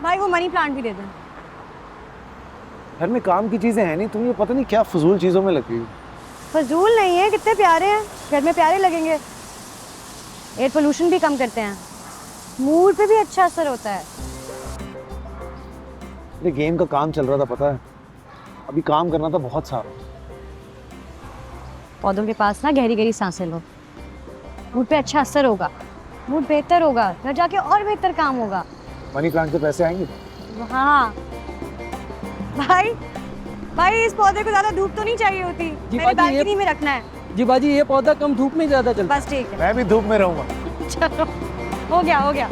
भाई वो money plant भी दे दें। घर में काम की चीजें हैं नहीं, तुम ये पता नहीं क्या फजूल चीजों में लगी हो। फजूल नहीं है, कितने प्यारे हैं, घर में प्यारे लगेंगे। एयर पोल्यूशन भी कम करते हैं, मूड पे भी अच्छा असर होता है। ये गेम का काम चल रहा था पता है, अभी काम करना था बहुत सारा। पौधों के पास ना गहरी गहरी सांसें लो, मूड पे अच्छा असर होगा, मूड बेहतर होगा, घर जाके और बेहतर काम होगा। मनी प्लांट से पैसे आएंगे। हाँ भाई, भाई इस पौधे को ज्यादा धूप तो नहीं चाहिए होती, मेरे बालकनी में रखना है। जी बाजी, ये पौधा कम धूप में ज्यादा चलता है। बस ठीक है, मैं भी धूप में रहूंगा। चलो हो गया हो गया।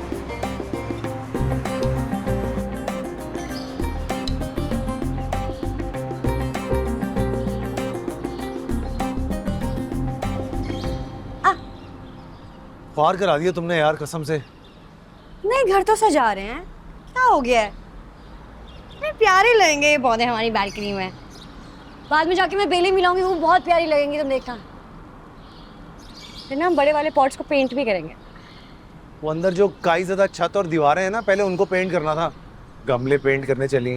पार करा दिया तुमने यार कसम से। नहीं घर तो सजा रहे हैं, क्या हो गया है? नहीं प्यारे लगेंगे ये पौधे हमारी बालकनी में, बाद में जाके मैं बेलें मिलाऊंगी, वो बहुत प्यारी लगेंगी, तुम देखना। फिर ना हम बड़े वाले पॉट्स को पेंट भी करेंगे। वो अंदर जो काई ज़्यादा छत और दीवारें हैं ना, पहले उनको पेंट करना था। गमले पेंट करने चली।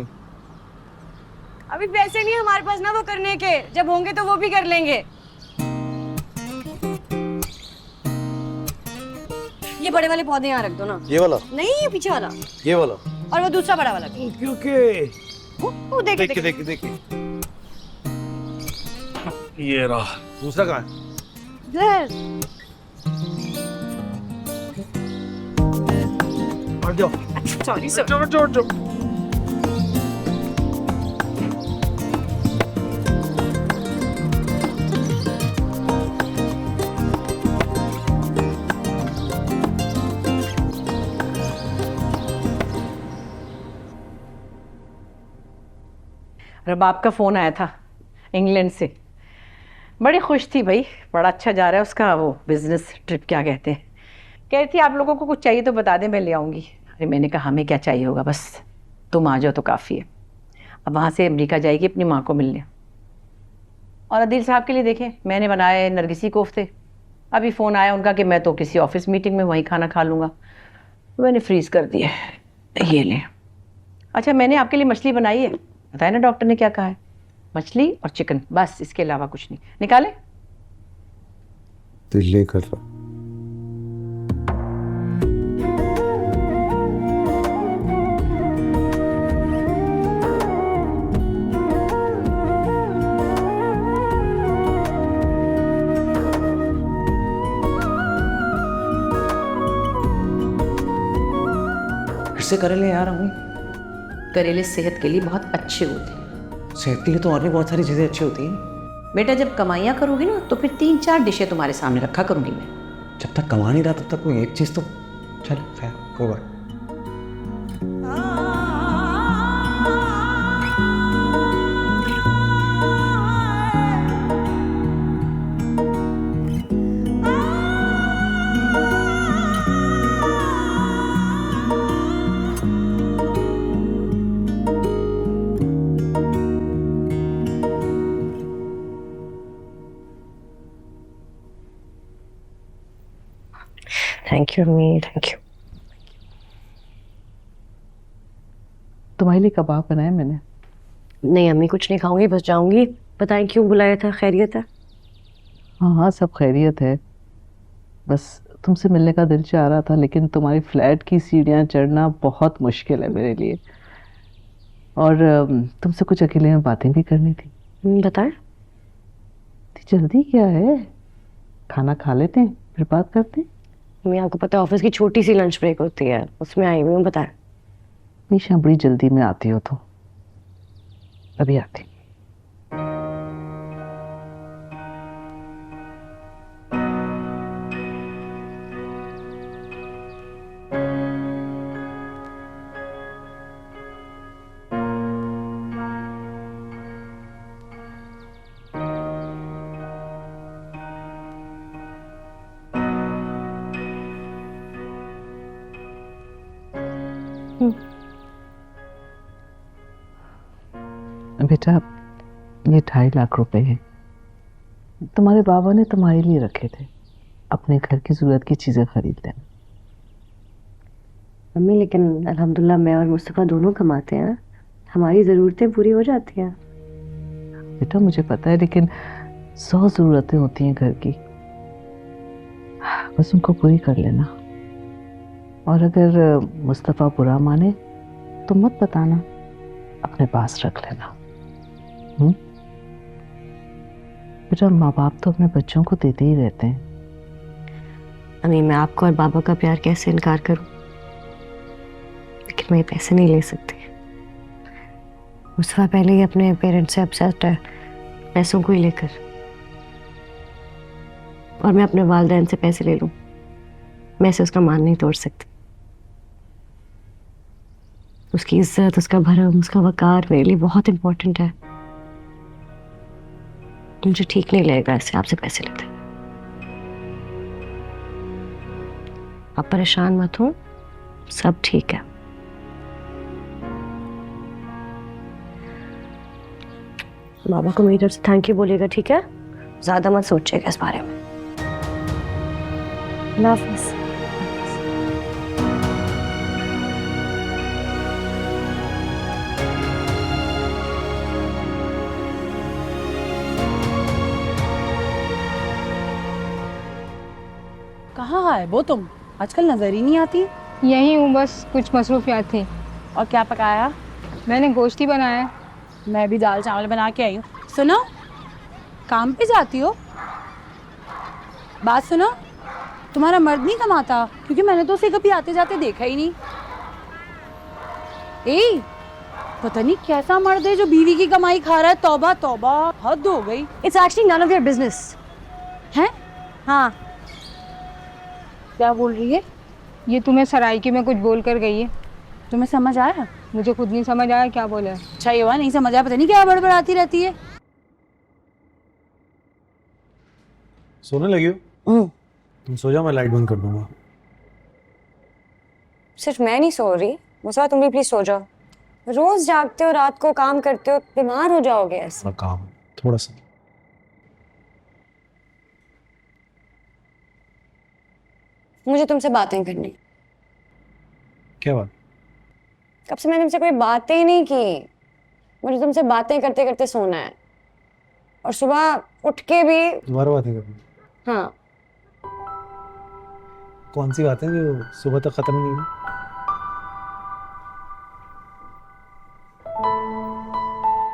अभी पैसे नहीं हमारे पास ना वो करने के, जब होंगे तो वो भी कर लेंगे। ये बड़े वाले पौधे यहाँ रख दो ना। ये वाला नहीं, ये पीछे वाला, ये वाला और वो दूसरा बड़ा वाला। ओके वो देखिए देखिए देखिए देखिए, ये रहा। दूसरा कहाँ है? हट जाओ। Sorry sir. चलो चलो चलो। रबाब का फ़ोन आया था इंग्लैंड से, बड़ी खुश थी भाई, बड़ा अच्छा जा रहा है उसका वो बिज़नेस ट्रिप, क्या कहते हैं। कह रही थी आप लोगों को कुछ चाहिए तो बता दें, मैं ले आऊँगी। अरे मैंने कहा हमें क्या चाहिए होगा, बस तुम आ जाओ तो काफ़ी है। अब वहाँ से अमेरिका जाएगी अपनी माँ को मिलने। और अदील साहब के लिए देखें, मैंने बनाए नरगिसी कोफ्ते, अभी फ़ोन आया उनका कि मैं तो किसी ऑफिस मीटिंग में वहीं खाना खा लूँगा, मैंने फ्रीज़ कर दिया। ये लें। अच्छा मैंने आपके लिए मछली बनाई है, बताया ना डॉक्टर ने क्या कहा है, मछली और चिकन, बस इसके अलावा कुछ नहीं। निकाले दिल कर रहा। फिर से करेले यार अम्मी, करेले सेहत के लिए बहुत अच्छे होते हैं। सेहत के लिए तो और भी बहुत सारी चीजें अच्छी होती हैं। बेटा जब कमाइयाँ करोगी ना तो फिर 3-4 डिशें तुम्हारे सामने रखा करूँगी मैं। जब तक कमा नहीं रहा तब तक कोई एक चीज तो चल खैर कोई बात। थैंक यू अम्मी, थैंक यू। तुम्हारे लिए कबाब बनाए मैंने। नहीं अम्मी कुछ नहीं खाऊंगी, बस जाऊंगी। बताएं क्यों बुलाया था, खैरियत है? हाँ हाँ सब खैरियत है, बस तुमसे मिलने का दिल चाह रहा था, लेकिन तुम्हारी फ्लैट की सीढ़ियाँ चढ़ना बहुत मुश्किल है मेरे लिए, और तुमसे कुछ अकेले में बातें भी करनी थी। बताएं। जल्दी क्या है, खाना खा लेते हैं फिर बात करते हैं। अम्मी आपको पता है ऑफिस की छोटी सी लंच ब्रेक होती है, उसमें आई हुई हूँ। बताएं। हमेशा बड़ी जल्दी में आती हो तो, अभी आती। बेटा ये 2.5 लाख रुपए हैं, तुम्हारे बाबा ने तुम्हारे लिए रखे थे, अपने घर की जरूरत की चीजें खरीद लेना। मम्मी लेकिन अल्हम्दुलिल्लाह मैं और मुस्तफ़ा दोनों कमाते हैं, हमारी ज़रूरतें पूरी हो जाती हैं। बेटा मुझे पता है, लेकिन 100 ज़रूरतें होती हैं घर की, बस उनको पूरी कर लेना। और अगर मुस्तफ़ा बुरा माने तो मत बताना, अपने पास रख लेना। बेटा माँ बाप तो अपने बच्चों को देते ही रहते हैं। अम्मी मैं आपको और बाबा का प्यार कैसे इनकार करूं, लेकिन मैं ये पैसे नहीं ले सकती। मुस्तफ़ा पहले ही अपने पेरेंट्स से अपसेट है पैसों को ही लेकर, और मैं अपने वालिदैन से पैसे ले लूं, मैं से उसका मान नहीं तोड़ सकती। उसकी इज्जत, उसका भरम, उसका वकार मेरे लिए बहुत इंपॉर्टेंट है। मुझे ठीक नहीं लगेगा ऐसे आपसे पैसे लेते। आप परेशान मत हो, सब ठीक है। बाबा को मेरी तरफ से थैंक यू बोलिएगा, ठीक है? ज्यादा मत सोचिएगा इस बारे में। अल्लाह हाफिज़। कहाँ है वो तुम? आजकल नजर ही नहीं आती। यही हूँ, बस कुछ मसरूफियात थी। और क्या पकाया? मैंने गोश्त ही बनाया। मैं भी दाल चावल बना के आई हूँ। सुनो, काम पे जाती हो? बात सुनो, तुम्हारा मर्द नहीं कमाता? क्योंकि मैंने तो उसे कभी आते जाते देखा ही नहीं। ए, पता नहीं कैसा मर्द है जो बीवी की कमाई खा रहा है। तौबा तौबा, हद हो गई। It's actually none of your business. हैं? हाँ, क्या बोल रही है? ये तुम्हें सराइकी में कुछ बोल कर गई है। तुम्हें समझ आया? मुझे खुद नहीं समझ आया क्या बोला है। अच्छा ये हुआ नहीं समझ आया, पता नहीं क्या बड़बड़ाती रहती है। सोने लगी हो? तुम सो जाओ, मैं लाइट बंद कर दूंगा। सिर्फ मैं नहीं सो रही, मुस्तफा तुम भी प्लीज सो जाओ। रोज जागते हो, रात को काम करते हो, बीमार हो जाओगे ऐसे। थोड़ा काम, थोड़ा सा। मुझे तुमसे बातें करनी। क्या बात? कब से मैंने तुमसे कोई बातें ही नहीं की। मुझे तुमसे बातें करते करते सोना है, और सुबह उठ के भी। दोबारा बातें करनी? हाँ, कौन सी बातें जो सुबह तक खत्म नहीं हुई?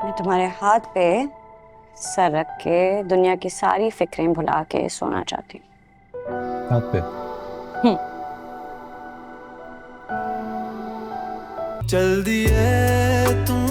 मैं तुम्हारे हाथ पे सर रख के दुनिया की सारी फिक्रें भुला के सोना चाहती हूँ। हाथ पे? चल दिए तुम